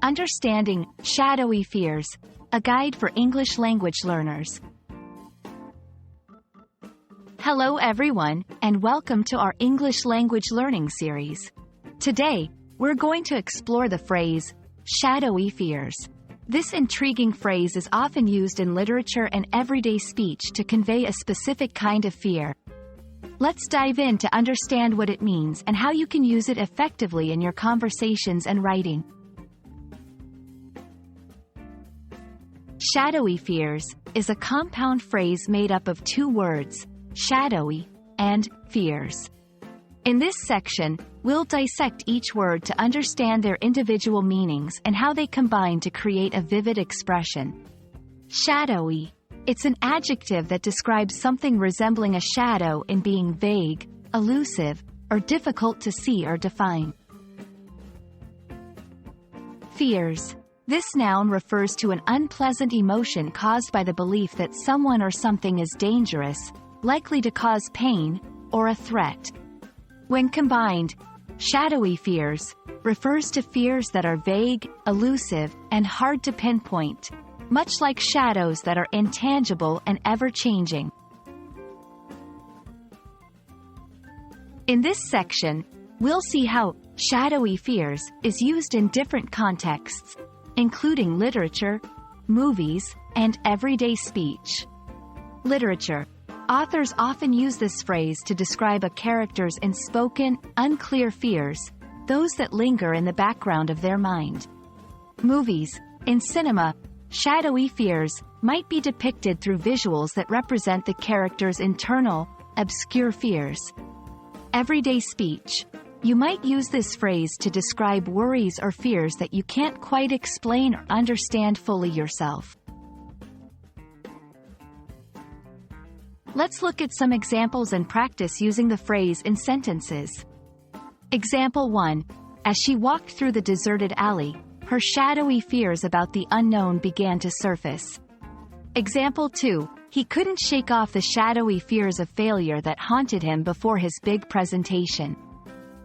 Understanding Shadowy Fears, a guide for English language learners. Hello everyone, and welcome to our English language learning series. Today, we're going to explore the phrase, shadowy fears. This intriguing phrase is often used in literature and everyday speech to convey a specific kind of fear. Let's dive in to understand what it means and how you can use it effectively in your conversations and writing. Shadowy fears is a compound phrase made up of two words, shadowy and fears. In this section, we'll dissect each word to understand their individual meanings and how they combine to create a vivid expression. Shadowy. It's an adjective that describes something resembling a shadow in being vague, elusive, or difficult to see or define. Fears. This noun refers to an unpleasant emotion caused by the belief that someone or something is dangerous, likely to cause pain, or a threat. When combined, shadowy fears refers to fears that are vague, elusive, and hard to pinpoint, much like shadows that are intangible and ever-changing. In this section, we'll see how shadowy fears is used in different contexts, including literature, movies, and everyday speech. Literature. Authors often use this phrase to describe a character's unspoken, unclear fears, those that linger in the background of their mind. Movies. In cinema, shadowy fears might be depicted through visuals that represent the character's internal, obscure fears. Everyday speech. You might use this phrase to describe worries or fears that you can't quite explain or understand fully yourself. Let's look at some examples and practice using the phrase in sentences. Example 1. As she walked through the deserted alley, her shadowy fears about the unknown began to surface. Example 2. He couldn't shake off the shadowy fears of failure that haunted him before his big presentation.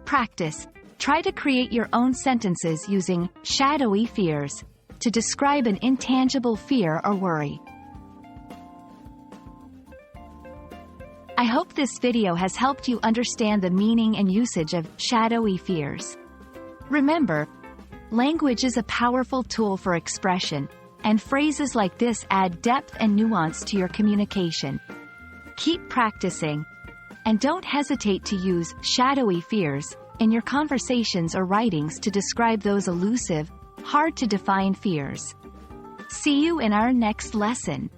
Practice. Try to create your own sentences using shadowy fears to describe an intangible fear or worry. I hope this video has helped you understand the meaning and usage of shadowy fears. Remember, language is a powerful tool for expression, and phrases like this add depth and nuance to your communication. Keep practicing, and don't hesitate to use shadowy fears in your conversations or writings to describe those elusive, hard-to-define fears. See you in our next lesson.